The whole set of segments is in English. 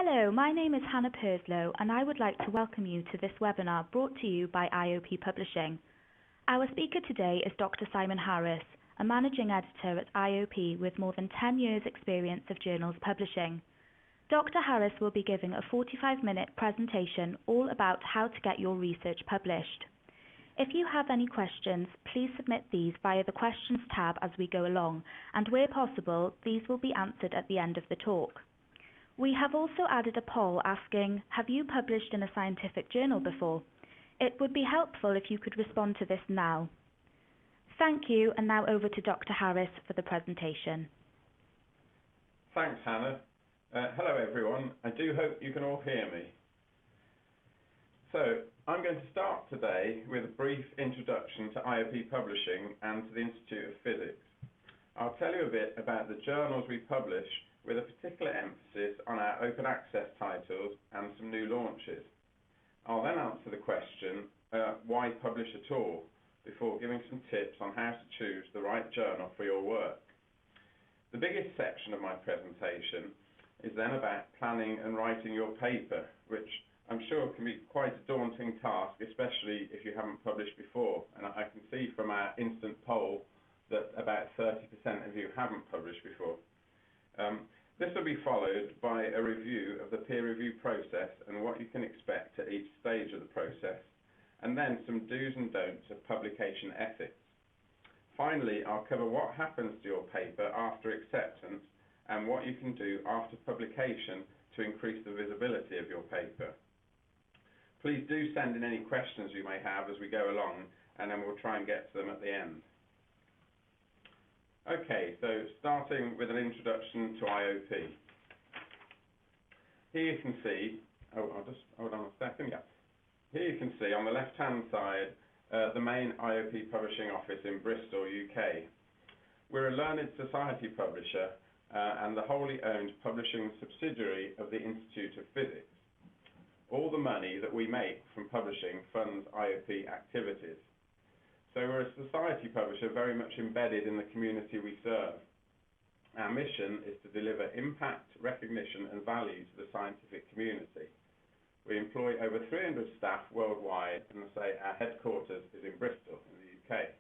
Hello, my name is Hana Purslow, and I would like to welcome you to this webinar brought to you by IOP Publishing. Our speaker today is Dr. Simon Harris, a managing editor at IOP with more than 10 years' experience of journals publishing. Dr. Harris will be giving a 45-minute presentation all about how to get your research published. If you have any questions, please submit these via the Questions tab as we go along, and where possible, these will be answered at the end of the talk. We have also added a poll asking, have you published in a scientific journal before? It would be helpful if you could respond to this now. Thank you, and now over to Dr. Harris for the presentation. Thanks, Hannah. Hello, everyone. I do hope you can all hear me. So, I'm going to start today with a brief introduction to IOP Publishing and to the Institute of Physics. I'll tell you a bit about the journals we publish, with a particular emphasis on our open access titles and some new launches. I'll then answer the question, why publish at all, before giving some tips on how to choose the right journal for your work. The biggest section of my presentation is then about planning and writing your paper, which I'm sure can be quite a daunting task, especially if you haven't published before. And I can see from our instant poll that about 30% of you haven't published before. This will be followed by a review of the peer review process and what you can expect at each stage of the process, and then some do's and don'ts of publication ethics. Finally, I'll cover what happens to your paper after acceptance and what you can do after publication to increase the visibility of your paper. Please do send in any questions you may have as we go along, and then we'll try and get to them at the end. Okay, so starting with an introduction to IOP. Here you can see, I'll just hold on a second, yeah. Here you can see on the left-hand side the main IOP publishing office in Bristol, UK. We're a learned society publisher and the wholly owned publishing subsidiary of the Institute of Physics. All the money that we make from publishing funds IOP activities. So we're a society publisher very much embedded in the community we serve. Our mission is to deliver impact, recognition and value to the scientific community. We employ over 300 staff worldwide, and our headquarters is in Bristol in the UK.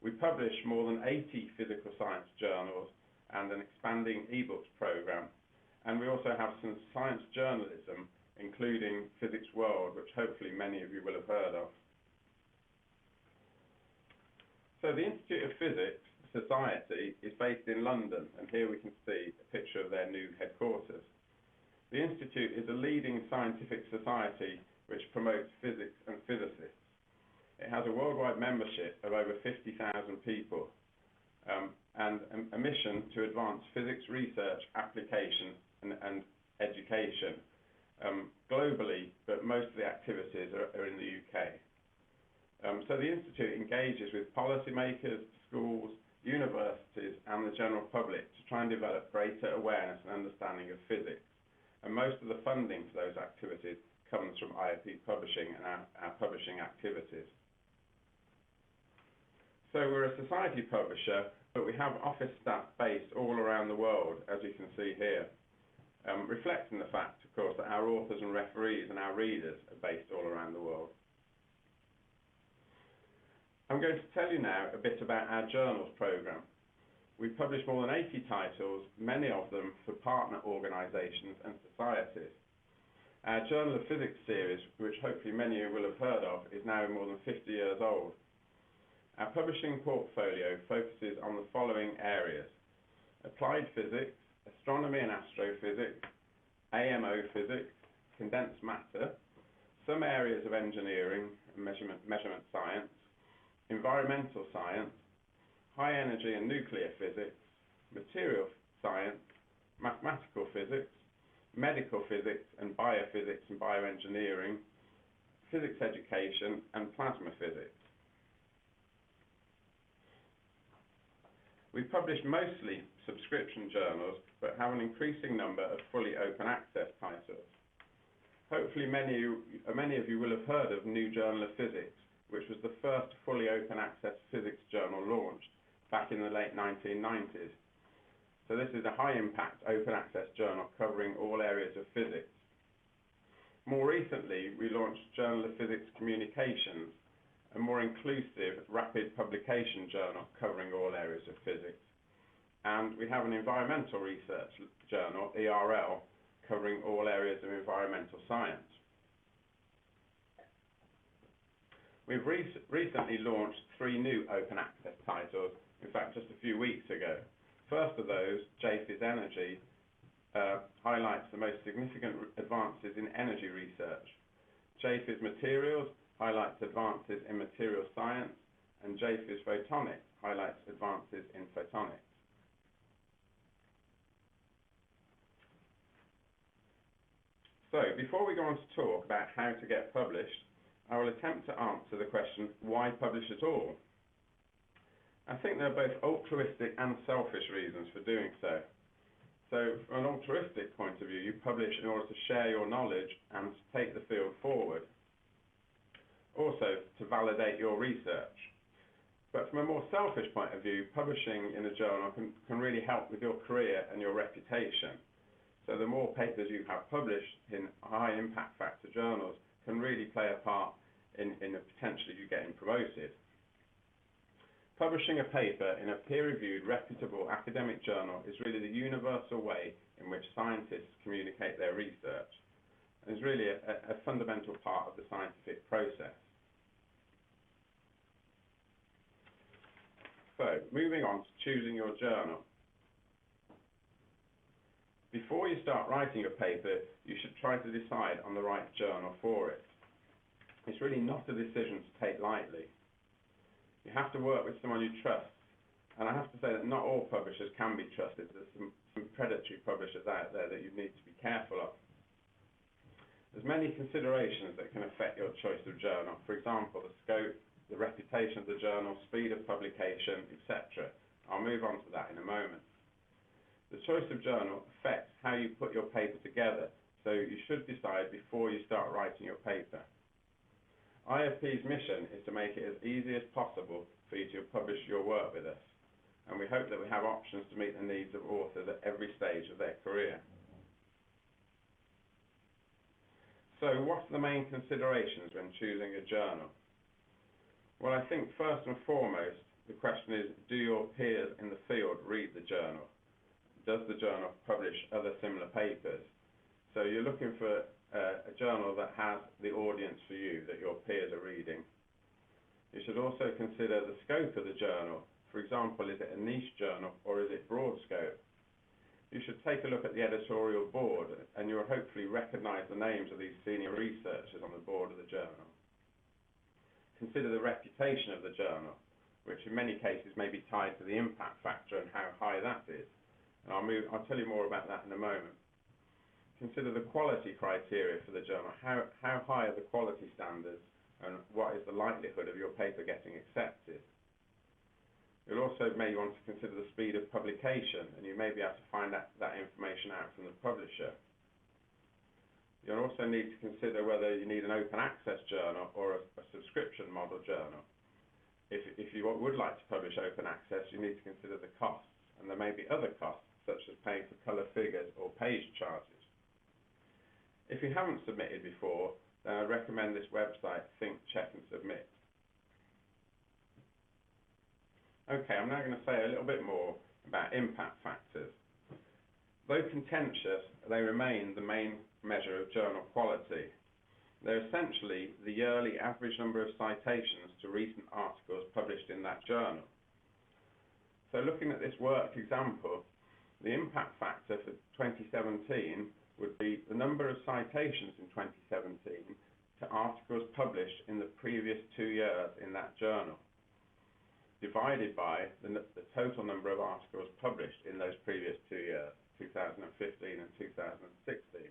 We publish more than 80 physical science journals and an expanding ebooks program, and we also have some science journalism, including Physics World, which hopefully many of you will have heard of. So the Institute of Physics Society is based in London, and here we can see a picture of their new headquarters. The Institute is a leading scientific society which promotes physics and physicists. It has a worldwide membership of over 50,000 people and a mission to advance physics research, application and education globally, but most of the activities are in the UK. So the Institute engages with policymakers, schools, universities and the general public to try and develop greater awareness and understanding of physics. And most of the funding for those activities comes from IOP Publishing and our publishing activities. So we're a society publisher, but we have office staff based all around the world, as you can see here, reflecting the fact, of course, that our authors and referees and our readers are based all around the world. I'm going to tell you now a bit about our journals program. We publish more than 80 titles, many of them for partner organisations and societies. Our Journal of Physics series, which hopefully many of you will have heard of, is now more than 50 years old. Our publishing portfolio focuses on the following areas: applied physics, astronomy and astrophysics, AMO physics, condensed matter, some areas of engineering and measurement science, environmental science, high energy and nuclear physics, material science, mathematical physics, medical physics and biophysics and bioengineering, physics education and plasma physics. We publish mostly subscription journals, but have an increasing number of fully open access titles. Hopefully many of you will have heard of New Journal of Physics, which was the first fully open access physics journal launched back in the late 1990s. So this is a high-impact, open-access journal covering all areas of physics. More recently, we launched Journal of Physics Communications, a more inclusive, rapid publication journal covering all areas of physics. And we have an environmental research journal, ERL, covering all areas of environmental science. We've recently launched 3 new open access titles, in fact just a few weeks ago. First of those, JFIS Energy, highlights the most significant advances in energy research. JFIS Materials highlights advances in material science, and JFIS Photonics highlights advances in photonics. So, before we go on to talk about how to get published, I will attempt to answer the question, why publish at all? I think there are both altruistic and selfish reasons for doing so. So, from an altruistic point of view, you publish in order to share your knowledge and to take the field forward. Also, to validate your research. But from a more selfish point of view, publishing in a journal can really help with your career and your reputation. So the more papers you have published in high impact factor journals can really play a part in potentially you getting promoted. Publishing a paper in a peer-reviewed, reputable academic journal is really the universal way in which scientists communicate their research, and is really a fundamental part of the scientific process. So, moving on to choosing your journal. Before you start writing your paper, you should try to decide on the right journal for it. It's really not a decision to take lightly. You have to work with someone you trust, and I have to say that not all publishers can be trusted. There's some predatory publishers out there that you need to be careful of. There's many considerations that can affect your choice of journal. For example, the scope, the reputation of the journal, speed of publication, etc. I'll move on to that in a moment. The choice of journal affects how you put your paper together, so you should decide before you start writing your paper. IFP's mission is to make it as easy as possible for you to publish your work with us, and we hope that we have options to meet the needs of authors at every stage of their career. So what are the main considerations when choosing a journal? Well, I think first and foremost, the question is, do your peers in the field read the journal? Does the journal publish other similar papers? So you're looking for a journal that has the audience for you, that your peers are reading. You should also consider the scope of the journal. For example, is it a niche journal or is it broad scope? You should take a look at the editorial board, and you'll hopefully recognize the names of these senior researchers on the board of the journal. Consider the reputation of the journal, which in many cases may be tied to the impact factor and how high that is. And I'll tell you more about that in a moment. Consider the quality criteria for the journal. How high are the quality standards, and what is the likelihood of your paper getting accepted? You'll also may want to consider the speed of publication, and you may be able to find that information out from the publisher. You'll also need to consider whether you need an open access journal or a subscription model journal. If you would like to publish open access, you need to consider the costs, and there may be other costs, such as paying for colour figures or page charges. If you haven't submitted before, then I recommend this website, Think, Check and Submit. Okay, I'm now going to say a little bit more about impact factors. Though contentious, they remain the main measure of journal quality. They're essentially the yearly average number of citations to recent articles published in that journal. So looking at this worked example, the impact factor for 2017 would be the number of citations in 2017 to articles published in the previous 2 years in that journal, divided by the total number of articles published in those previous 2 years, 2015 and 2016.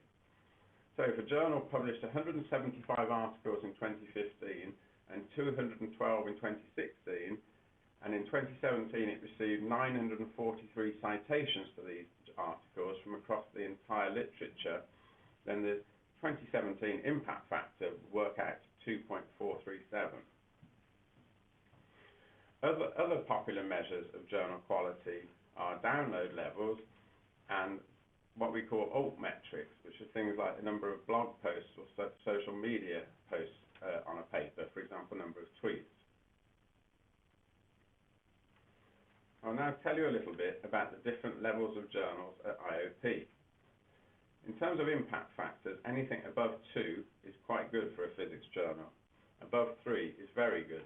So if a journal published 175 articles in 2015 and 212 in 2016, and in 2017 it received 943 citations to these articles from across the entire literature, then the 2017 impact factor would work out to 2.437. Other popular measures of journal quality are download levels and what we call alt metrics, which are things like the number of blog posts or social media posts on a paper, for example, number of tweets. I'll now tell you a little bit about the different levels of journals at IOP. In terms of impact factors, anything above 2 is quite good for a physics journal. Above 3 is very good.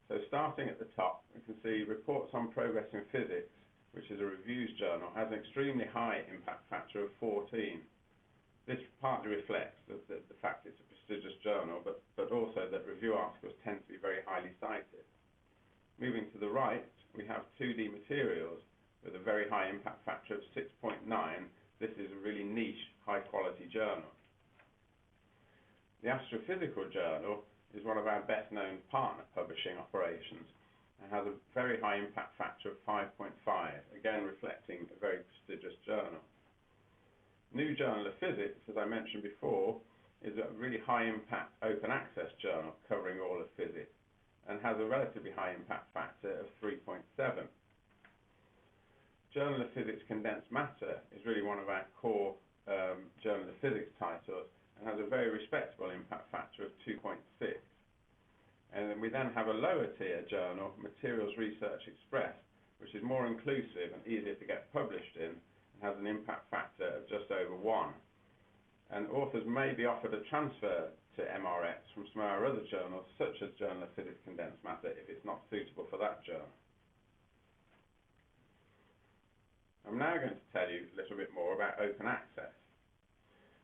So starting at the top, we can see Reports on Progress in Physics, which is a reviews journal, has an extremely high impact factor of 14. This partly reflects the fact it's a prestigious journal, but also that review articles tend to be very highly cited. Moving to the right, we have 2D materials with a very high impact factor of 6.9. This is a really niche, high-quality journal. The Astrophysical Journal is one of our best-known partner publishing operations and has a very high impact factor of 5.5, again reflecting a very prestigious journal. New Journal of Physics, as I mentioned before, is a really high-impact open access journal covering all of physics and has a relatively high impact factor of 3.7. Journal of Physics Condensed Matter is really one of our core Journal of Physics titles and has a very respectable impact factor of 2.6. And then we then have a lower tier journal, Materials Research Express, which is more inclusive and easier to get published in and has an impact factor of just over 1. And authors may be offered a transfer to MRX from some of our other journals, such as Journal of Physics Condensed Matter, if it's not suitable for that journal. I'm now going to tell you a little bit more about open access.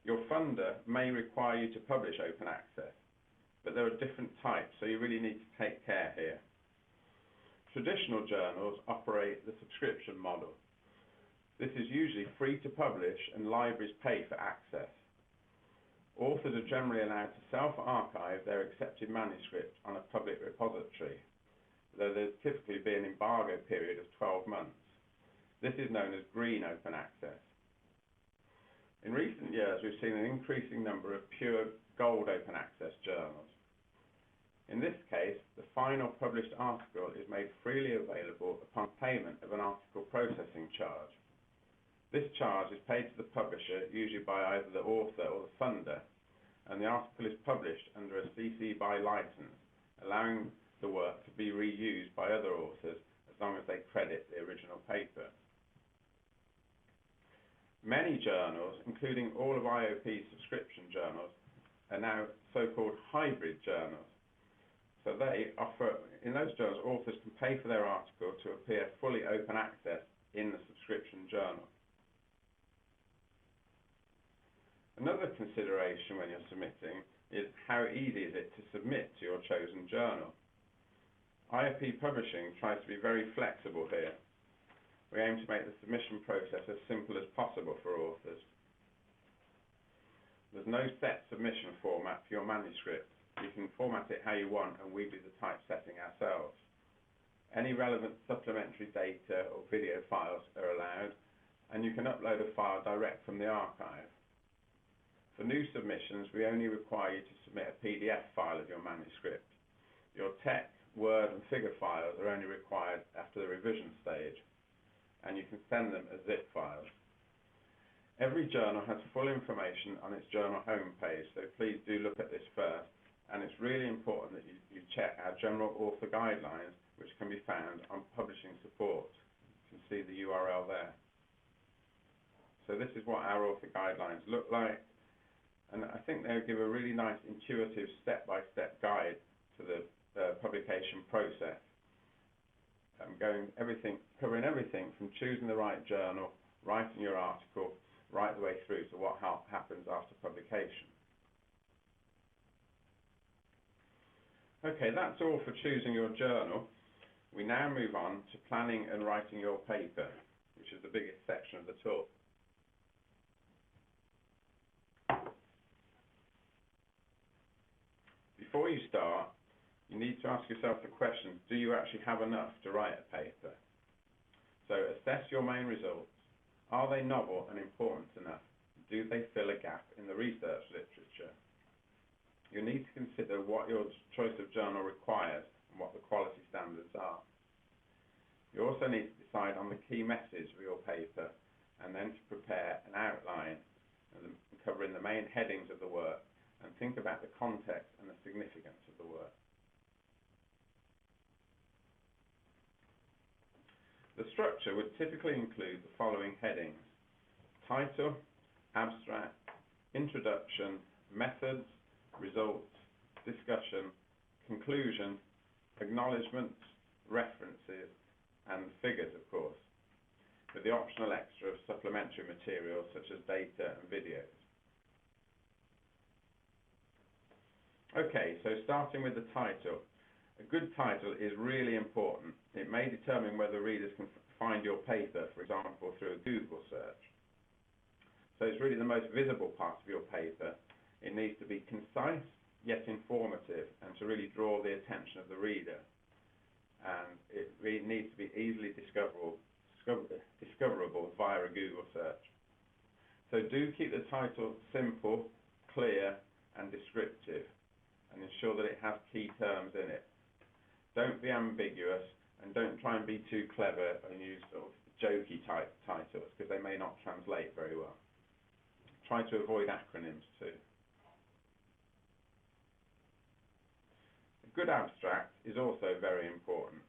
Your funder may require you to publish open access, but there are different types, so you really need to take care here. Traditional journals operate the subscription model. This is usually free to publish and libraries pay for access. Authors are generally allowed to self-archive their accepted manuscript on a public repository, though there's typically be an embargo period of 12 months. This is known as green open access. In recent years, we've seen an increasing number of pure gold open access journals. In this case, the final published article is made freely available upon payment of an article processing charge. This charge is paid to the publisher, usually by either the author or the funder, and the article is published under a CC BY license, allowing the work to be reused by other authors as long as they credit the original paper. Many journals, including all of IOP's subscription journals, are now so-called hybrid journals. So they offer, in those journals, authors can pay for their article to appear fully open access in the subscription journal. Another consideration when you're submitting is how easy is it to submit to your chosen journal. IOP Publishing tries to be very flexible here. We aim to make the submission process as simple as possible for authors. There's no set submission format for your manuscript. You can format it how you want, and we do the typesetting ourselves. Any relevant supplementary data or video files are allowed, and you can upload a file direct from the archive. For new submissions, we only require you to submit a PDF file of your manuscript. Your text, Word and figure files are only required after the revision stage, and you can send them as zip files. Every journal has full information on its journal homepage, so please do look at this first. And it's really important that you check our general author guidelines, which can be found on publishing support. You can see the URL there. So this is what our author guidelines look like, and I think they give a really nice intuitive step-by-step guide to the publication process, covering everything from choosing the right journal, writing your article, right the way through to what happens after publication. Okay, that's all for choosing your journal. We now move on to planning and writing your paper, which is the biggest section of the talk. Before you start, you need to ask yourself the question, do you actually have enough to write a paper? So assess your main results. Are they novel and important enough? Do they fill a gap in the research literature? You need to consider what your choice of journal requires and what the quality standards are. You also need to decide on the key message of your paper and then to prepare an outline covering the main headings of the work and think about the context and the significance of the work. The structure would typically include the following headings: title, abstract, introduction, methods, results, discussion, conclusion, acknowledgements, references, and figures, of course, with the optional extra of supplementary materials such as data and videos. Okay, so starting with the title. A good title is really important. It may determine whether readers can find your paper, for example, through a Google search. So it's really the most visible part of your paper. It needs to be concise, yet informative, and to really draw the attention of the reader. And it really needs to be easily discoverable via a Google search. So do keep the title simple, clear, and descriptive, and ensure that it has key terms in it. Don't be ambiguous, and don't try and be too clever and use sort of jokey type titles, because they may not translate very well. Try to avoid acronyms too. A good abstract is also very important.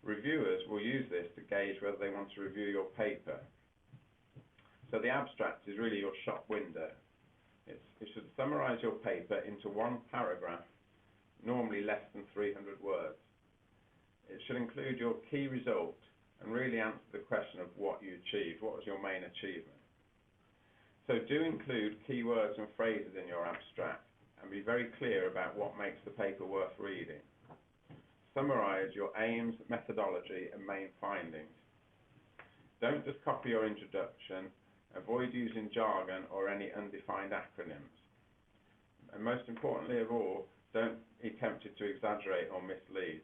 Reviewers will use this to gauge whether they want to review your paper. So the abstract is really your shop window. It should summarize your paper into one paragraph, normally less than 300 words. It should include your key result and really answer the question of what you achieved, what was your main achievement. So do include keywords and phrases in your abstract and be very clear about what makes the paper worth reading. Summarize your aims, methodology, and main findings. Don't just copy your introduction. Avoid using jargon or any undefined acronyms. And most importantly of all, don't be tempted to exaggerate or mislead.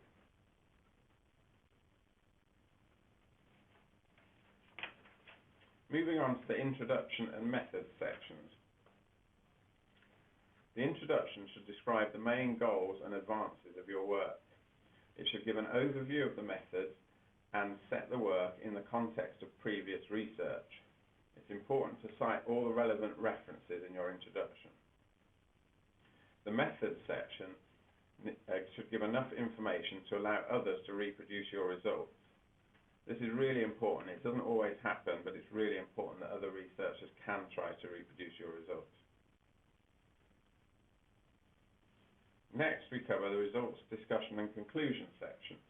Moving on to the introduction and methods sections. The introduction should describe the main goals and advances of your work. It should give an overview of the methods and set the work in the context of previous research. It's important to cite all the relevant references in your introduction. The methods section should give enough information to allow others to reproduce your results. This is really important. It doesn't always happen, but it's really important that other researchers can try to reproduce your results. Next, we cover the results, discussion, and conclusion sections.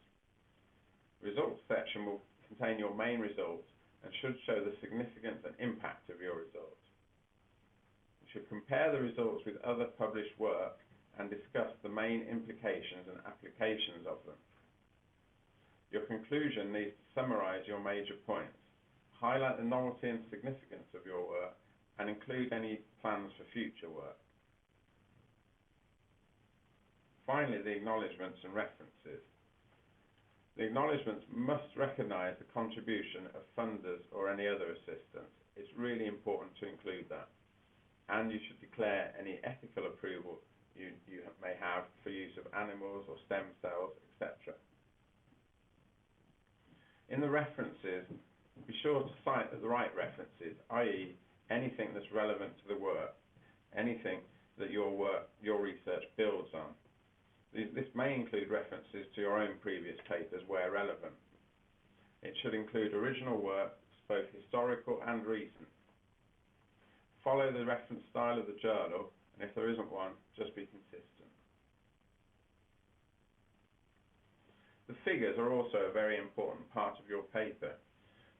Results section will contain your main results and should show the significance and impact of your results. You should compare the results with other published work and discuss the main implications and applications of them. Your conclusion needs to summarize your major points, highlight the novelty and significance of your work, and include any plans for future work. Finally, the acknowledgements and references. The acknowledgements must recognize the contribution of funders or any other assistance. It's really important to include that. And you should declare any ethical approval you may have for use of animals or stem cells, etc. In the references, be sure to cite the right references, i.e. anything that's relevant to the work, anything that your research builds on. This may include references to your own previous papers where relevant. It should include original works, both historical and recent. Follow the reference style of the journal, and if there isn't one, just be consistent. The figures are also a very important part of your paper.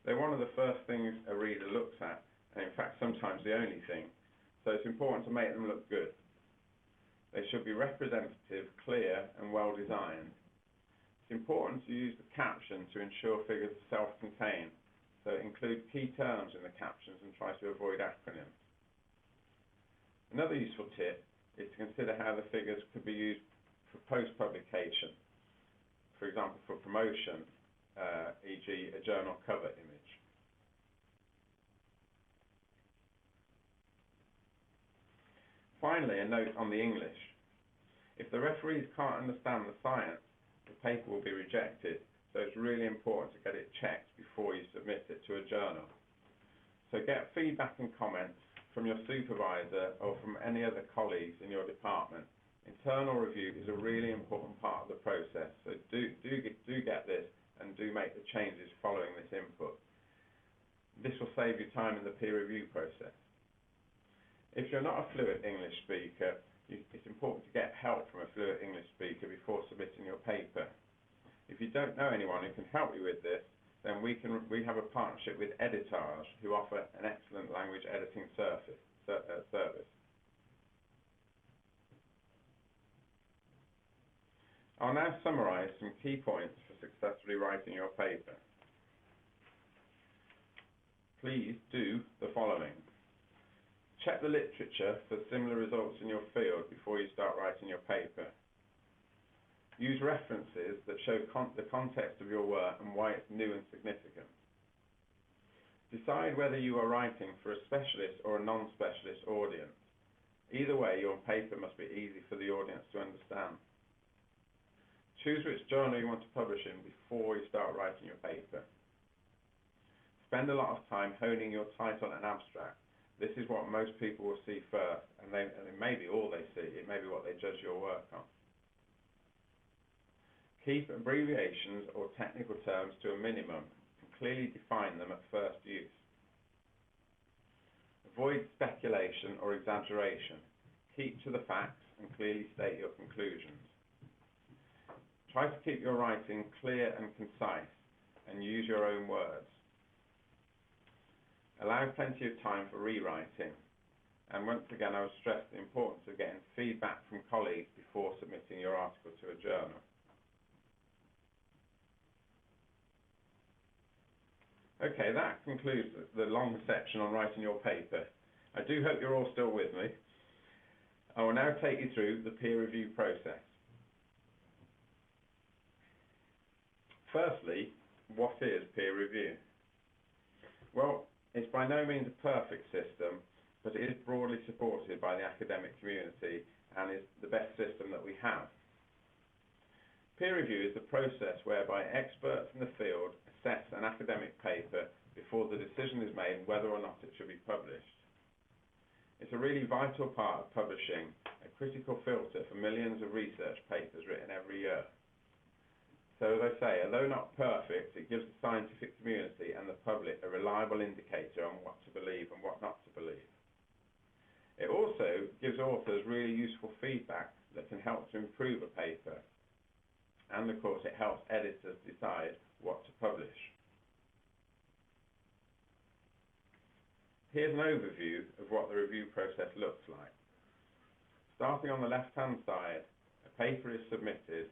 They're one of the first things a reader looks at, and in fact sometimes the only thing, so it's important to make them look good. They should be representative, clear, and well designed. It's important to use the caption to ensure figures are self-contained, so include key terms in the captions and try to avoid acronyms. Another useful tip is to consider how the figures could be used for post-publication. For example, for promotion, e.g. a journal cover image. Finally, a note on the English. If the referees can't understand the science, the paper will be rejected, so it's really important to get it checked before you submit it to a journal. So get feedback and comments from your supervisor or from any other colleagues in your department. Internal review is a really important part of the process, so do get this and do make the changes following this input. This will save you time in the peer review process. If you're not a fluent English speaker, it's important to get help from a fluent English speaker before submitting your paper. If you don't know anyone who can help you with this, then we have a partnership with Editage, who offer an excellent language editing service. I'll now summarise some key points for successfully writing your paper. Please do the following. Check the literature for similar results in your field before you start writing your paper. Use references that show the context of your work and why it's new and significant. Decide whether you are writing for a specialist or a non-specialist audience. Either way, your paper must be easy for the audience to understand. Choose which journal you want to publish in before you start writing your paper. Spend a lot of time honing your title and abstract. This is what most people will see first, and it may be all they see. It may be what they judge your work on. Keep abbreviations or technical terms to a minimum and clearly define them at first use. Avoid speculation or exaggeration. Keep to the facts and clearly state your conclusions. Try to keep your writing clear and concise and use your own words. Allow plenty of time for rewriting. And once again, I would stress the importance of getting feedback from colleagues before submitting your article to a journal. Okay, that concludes the long section on writing your paper. I do hope you're all still with me. I will now take you through the peer review process. Firstly, what is peer review? Well, it's by no means a perfect system, but it is broadly supported by the academic community and is the best system that we have. Peer review is the process whereby experts in the field assess an academic paper before the decision is made whether or not it should be published. It's a really vital part of publishing, a critical filter for millions of research papers written every year. So as I say, although not perfect, it gives the scientific community and the public a reliable indicator on what to believe and what not to believe. It also gives authors really useful feedback that can help to improve a paper. And of course, it helps editors decide what to publish. Here's an overview of what the review process looks like. Starting on the left-hand side, a paper is submitted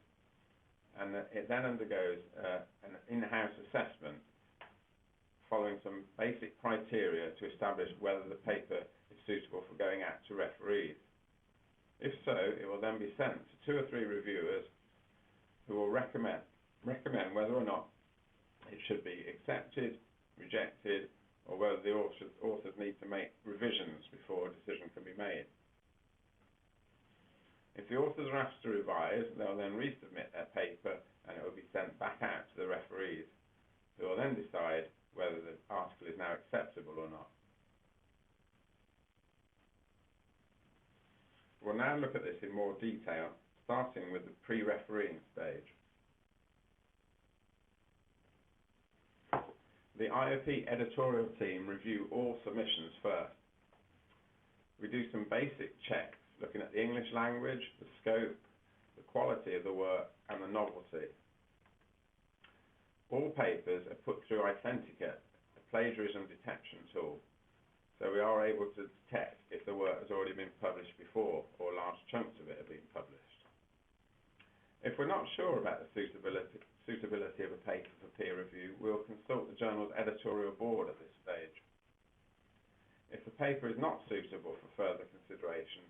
and it then undergoes an in-house assessment following some basic criteria to establish whether the paper is suitable for going out to referees. If so, it will then be sent to 2 or 3 reviewers who will recommend whether or not it should be accepted, rejected, or whether the authors need to make revisions before a decision can be made. If the authors are asked to revise, they'll then resubmit their paper and it will be sent back out to the referees, who will then decide whether the article is now acceptable or not. We'll now look at this in more detail, starting with the pre-refereeing stage. The IOP editorial team review all submissions first. We do some basic checks looking at the English language, the scope, the quality of the work, and the novelty. All papers are put through Authenticate, a plagiarism detection tool, so we are able to detect if the work has already been published before or large chunks of it have been published. If we're not sure about the suitability of a paper for peer review, we'll consult the journal's editorial board at this stage. If the paper is not suitable for further consideration,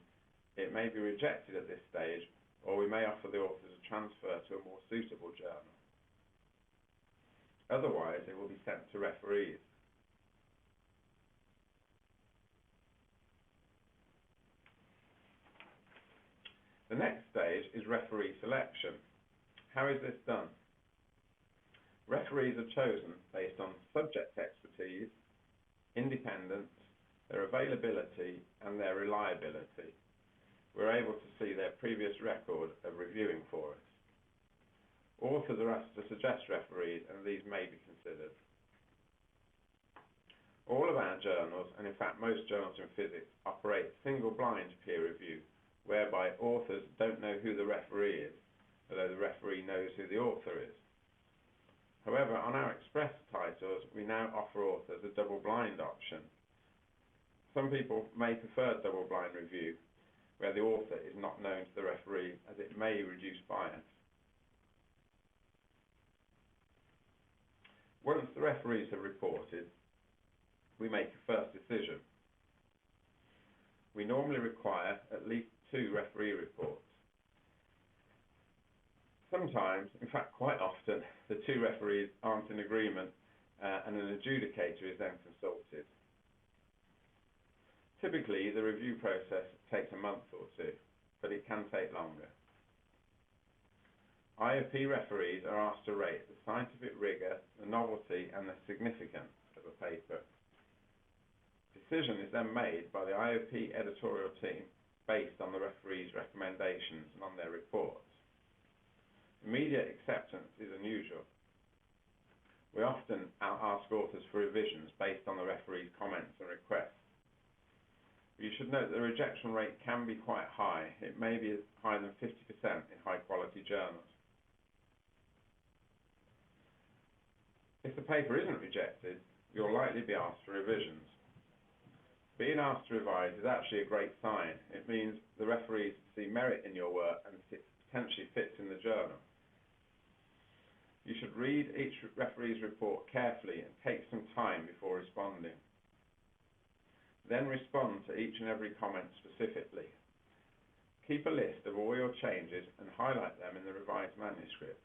it may be rejected at this stage, or we may offer the authors a transfer to a more suitable journal. Otherwise, it will be sent to referees. The next stage is referee selection. How is this done? Referees are chosen based on subject expertise, independence, their availability, and their reliability. We're able to see their previous record of reviewing for us. Authors are asked to suggest referees, and these may be considered. All of our journals, and in fact most journals in physics, operate single-blind peer review, whereby authors don't know who the referee is, although the referee knows who the author is. However, on our express titles, we now offer authors a double-blind option. Some people may prefer double-blind review, where the author is not known to the referee, as it may reduce bias. Once the referees have reported, we make a first decision. We normally require at least 2 referee reports. Sometimes, in fact quite often, the 2 referees aren't in agreement and an adjudicator is then consulted. Typically, the review process takes a month or 2, but it can take longer. IOP referees are asked to rate the scientific rigour, the novelty and the significance of a paper. Decision is then made by the IOP editorial team based on the referee's recommendations and on their reports. Immediate acceptance is unusual. We often ask authors for revisions based on the referee's comments and requests. You should note that the rejection rate can be quite high. It may be higher than 50% in high-quality journals. If the paper isn't rejected, you'll likely be asked for revisions. Being asked to revise is actually a great sign. It means the referees see merit in your work and it potentially fits in the journal. You should read each referee's report carefully and take some time before responding. Then respond to each and every comment specifically. Keep a list of all your changes and highlight them in the revised manuscript.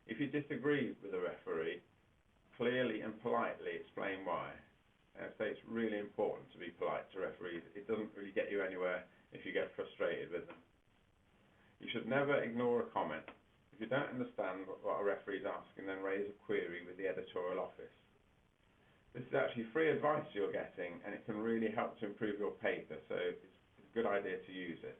If you disagree with a referee, clearly and politely explain why. So it's really important to be polite to referees. It doesn't really get you anywhere if you get frustrated with them. You should never ignore a comment. If you don't understand what a referee is asking, then raise a query with the editorial office. This is actually free advice you're getting, and it can really help to improve your paper, so it's a good idea to use it.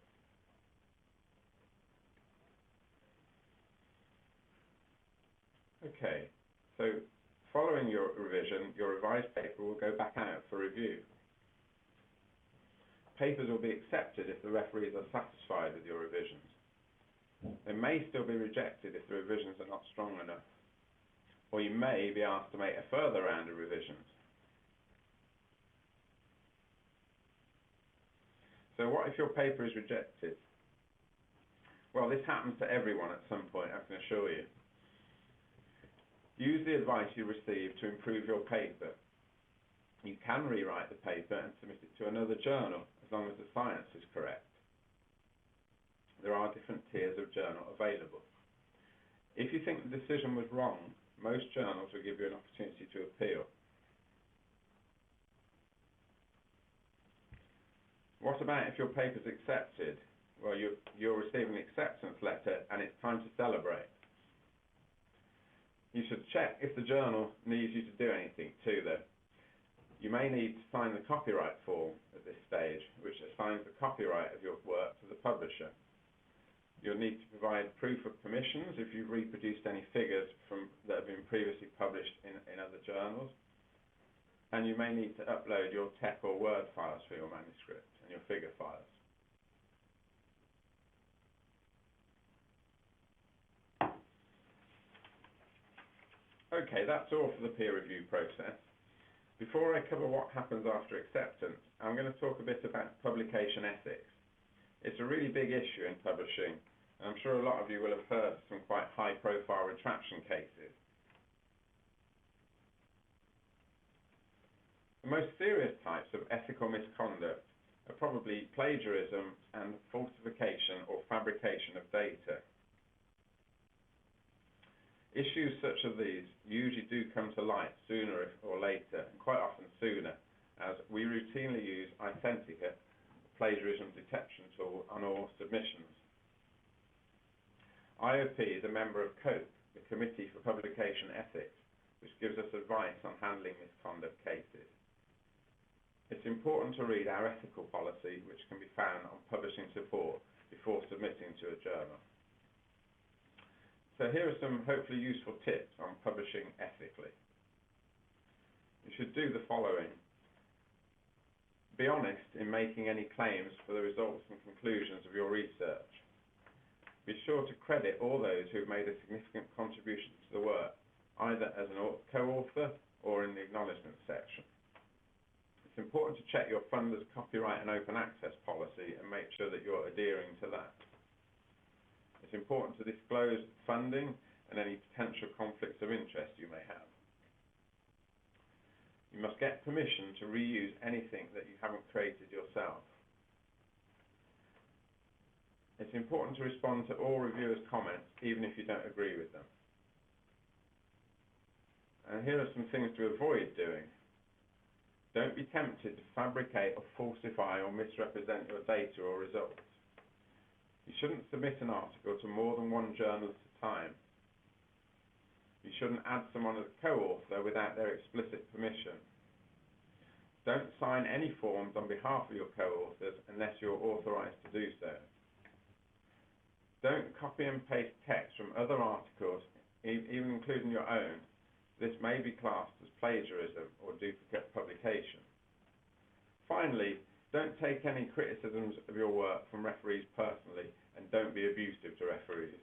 Okay, so following your revision, your revised paper will go back out for review. Papers will be accepted if the referees are satisfied with your revisions. They may still be rejected if the revisions are not strong enough, or you may be asked to make a further round of revisions. So what if your paper is rejected? Well, this happens to everyone at some point, I can assure you. Use the advice you receive to improve your paper. You can rewrite the paper and submit it to another journal as long as the science is correct. There are different tiers of journal available. If you think the decision was wrong, most journals will give you an opportunity to appeal. What about if your paper is accepted? Well, you'll receive an acceptance letter and it's time to celebrate. You should check if the journal needs you to do anything to them. You may need to sign the copyright form at this stage, which assigns the copyright of your work to the publisher. You'll need to provide proof of permissions if you've reproduced any figures that have been previously published in other journals. And you may need to upload your TeX or Word files for your manuscript and your figure files. Okay, that's all for the peer review process. Before I cover what happens after acceptance, I'm going to talk a bit about publication ethics. It's a really big issue in publishing, and I'm sure a lot of you will have heard some quite high-profile retraction cases. The most serious types of ethical misconduct are probably plagiarism and falsification or fabrication of data. Issues such as these usually do come to light sooner or later, and quite often sooner, as we routinely use Authentica, the plagiarism detection tool, on all submissions. IOP is a member of COPE, the Committee for Publication Ethics, which gives us advice on handling misconduct cases. It's important to read our ethical policy, which can be found on publishing support before submitting to a journal. So here are some hopefully useful tips on publishing ethically. You should do the following. Be honest in making any claims for the results and conclusions of your research. Be sure to credit all those who have made a significant contribution to the work, either as a co-author or in the acknowledgements section. It's important to check your funder's copyright and open access policy and make sure that you're adhering to that. It's important to disclose funding and any potential conflicts of interest you may have. You must get permission to reuse anything that you haven't created yourself. It's important to respond to all reviewers' comments, even if you don't agree with them. And here are some things to avoid doing. Don't be tempted to fabricate or falsify or misrepresent your data or results. You shouldn't submit an article to more than one journal at a time. You shouldn't add someone as a co-author without their explicit permission. Don't sign any forms on behalf of your co-authors unless you're authorized to do so. Don't copy and paste text from other articles, even including your own. This may be classed as plagiarism or duplicate publication. Finally, don't take any criticisms of your work from referees personally, and don't be abusive to referees.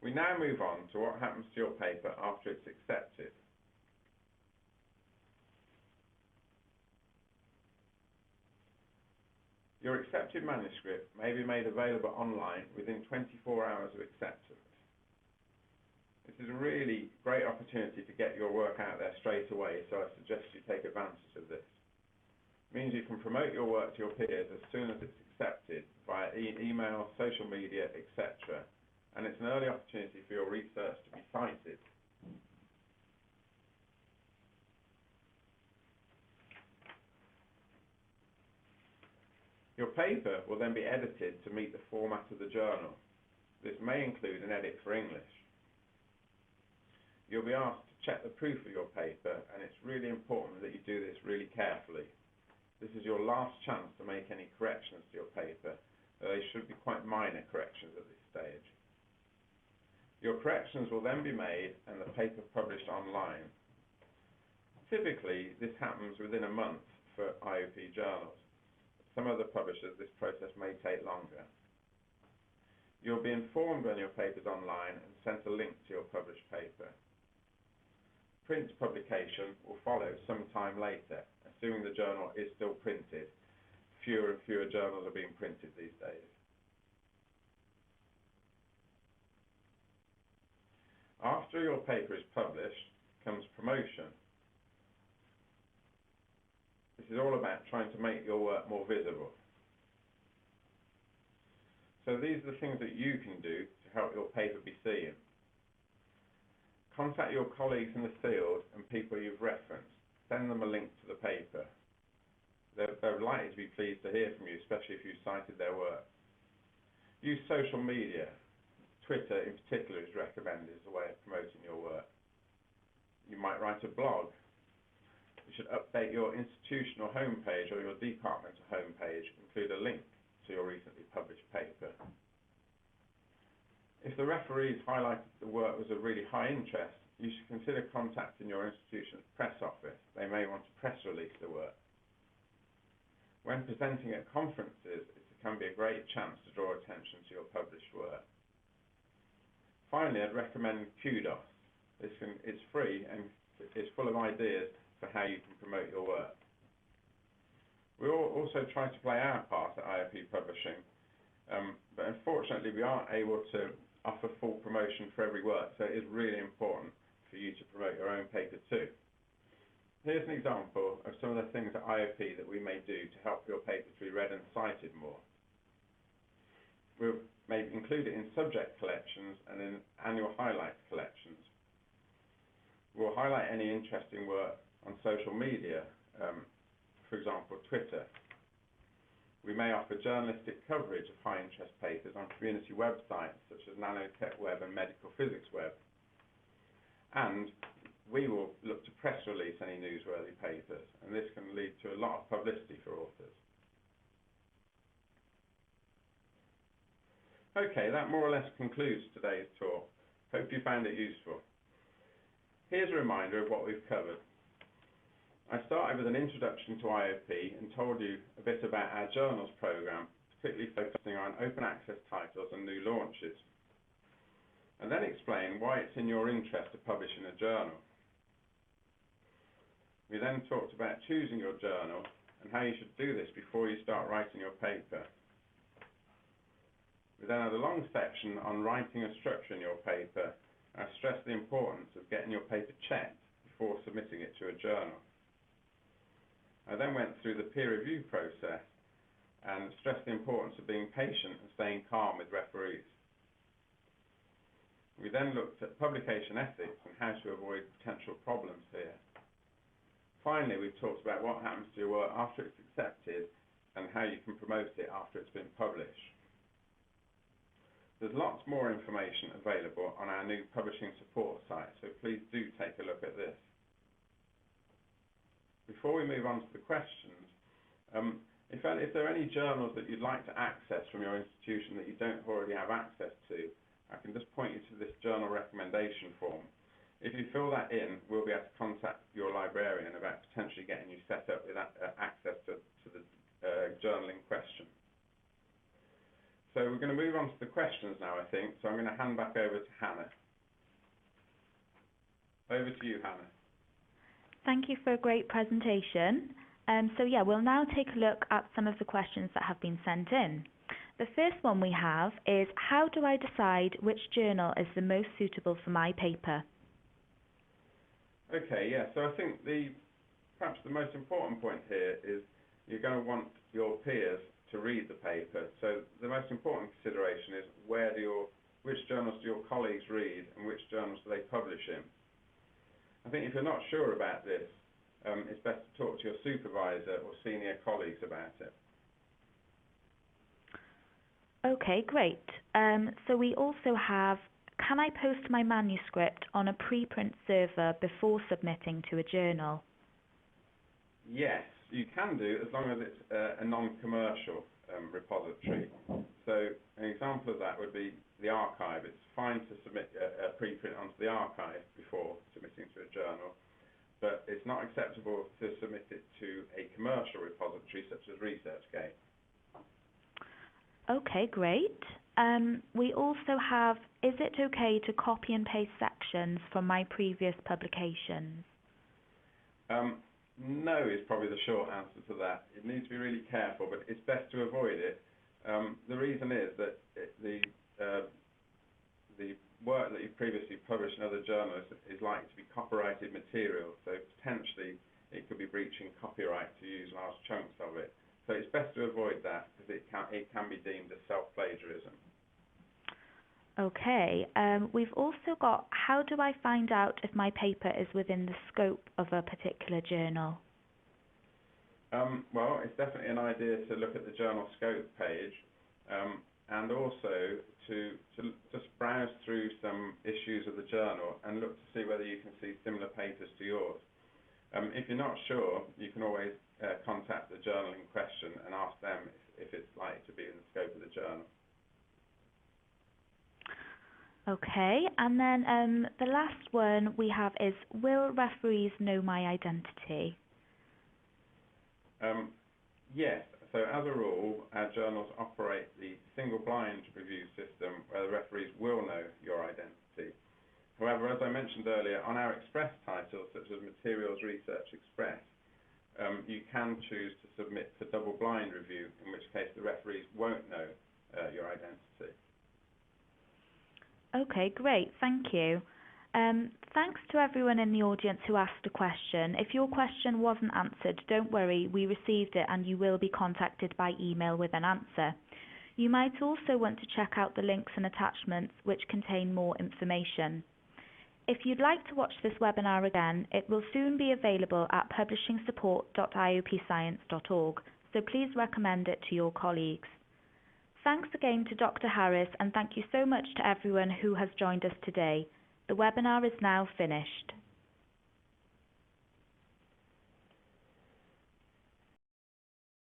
We now move on to what happens to your paper after it's accepted. Your accepted manuscript may be made available online within 24 hours of acceptance. This is a really great opportunity to get your work out there straight away, so I suggest you take advantage of this. It means you can promote your work to your peers as soon as it's accepted via email, social media, etc. And it's an early opportunity for your research to be cited. Your paper will then be edited to meet the format of the journal. This may include an edit for English. You'll be asked to check the proof of your paper, and it's really important that you do this really carefully. This is your last chance to make any corrections to your paper, though they should be quite minor corrections at this stage. Your corrections will then be made and the paper published online. Typically, this happens within a month for IOP journals. Some other publishers, this process may take longer. You'll be informed when your paper is online and sent a link to your published paper. Print publication will follow some time later, assuming the journal is still printed. Fewer and fewer journals are being printed these days. After your paper is published comes promotion. This is all about trying to make your work more visible. So these are the things that you can do to help your paper be seen. Contact your colleagues in the field and people you've referenced. Send them a link to the paper. They're likely to be pleased to hear from you, especially if you cited their work. Use social media. Twitter in particular is recommended as a way of promoting your work. You might write a blog. You should update your institutional homepage or your departmental homepage, include a link to your recently published paper. If the referees highlighted the work was of really high interest, you should consider contacting your institution's press office. They may want to press release the work. When presenting at conferences, it can be a great chance to draw attention to your published work. Finally, I'd recommend Kudos. It's free and it's full of ideas for how you can promote your work. We also try to play our part at IOP Publishing, but unfortunately we aren't able to offer full promotion for every work, so it is really important for you to promote your own paper too. Here's an example of some of the things at IOP that we may do to help your paper to be read and cited more. We'll maybe include it in subject collections and in annual highlights collections. We'll highlight any interesting work on social media, for example, Twitter. We may offer journalistic coverage of high interest papers on community websites such as Nanotech Web and Medical Physics Web. And we will look to press release any newsworthy papers, and this can lead to a lot of publicity for authors. Okay, that more or less concludes today's talk. Hope you found it useful. Here's a reminder of what we've covered. I started with an introduction to IOP and told you a bit about our journals programme, particularly focusing on open access titles and new launches, and then explain why it's in your interest to publish in a journal. We then talked about choosing your journal and how you should do this before you start writing your paper. We then had a long section on writing a structure in your paper. I stressed the importance of getting your paper checked before submitting it to a journal. I then went through the peer review process and stressed the importance of being patient and staying calm with referees. We then looked at publication ethics and how to avoid potential problems here. Finally, we've talked about what happens to your work after it's accepted and how you can promote it after it's been published. There's lots more information available on our new publishing support site, so please do take a look at this. Before we move on to the questions, if there are any journals that you'd like to access from your institution that you don't already have access to, I can just point you to this journal recommendation form. If you fill that in, we'll be able to contact your librarian about potentially getting you set up with access to the journal in question. So we're going to move on to the questions now, I think, so I'm going to hand back over to Hannah. Over to you, Hannah. Thank you for a great presentation. We'll now take a look at some of the questions that have been sent in. The first one we have is, how do I decide which journal is the most suitable for my paper? Okay, yeah, so I think perhaps the most important point here is you're going to want your peers to read the paper. So the most important consideration is which journals do your colleagues read and which journals do they publish in. I think if you're not sure about this, it's best to talk to your supervisor or senior colleagues about it. Okay, great. So we also have, can I post my manuscript on a preprint server before submitting to a journal? Yes, you can do, as long as it's a non-commercial repository. So an example of that would be the archive. It's fine to submit a preprint onto the archive before submitting to a journal, but it's not acceptable to submit it to a commercial repository such as ResearchGate. Okay, great. We also have, is it okay to copy and paste sections from my previous publications? No is probably the short answer to that. You need to be really careful, but it's best to avoid it. The reason is that the work that you've previously published in other journals is likely to be copyrighted material, so potentially it could be breaching copyright to use large chunks of it. So it's best to avoid that because it can be deemed as self-plagiarism. Okay, we've also got, how do I find out if my paper is within the scope of a particular journal? Well, it's definitely an idea to look at the journal scope page and also to just browse through some issues of the journal and look to see whether you can see similar papers to yours. If you're not sure, you can always contact the journal in question and ask them if it's likely to be in the scope of the journal. Okay, and then the last one we have is, will referees know my identity? Yes, so as a rule, our journals operate the single blind review system where the referees will know your identity. However, as I mentioned earlier, on our express titles, such as Materials Research Express, you can choose to submit for double blind review, in which case the referees won't know your identity. Okay, great, thank you. Thanks to everyone in the audience who asked a question. If your question wasn't answered, don't worry, we received it and you will be contacted by email with an answer. You might also want to check out the links and attachments which contain more information. If you'd like to watch this webinar again, it will soon be available at publishingsupport.iopscience.org. so please recommend it to your colleagues. Thanks again to Dr. Harris, and thank you so much to everyone who has joined us today. The webinar is now finished.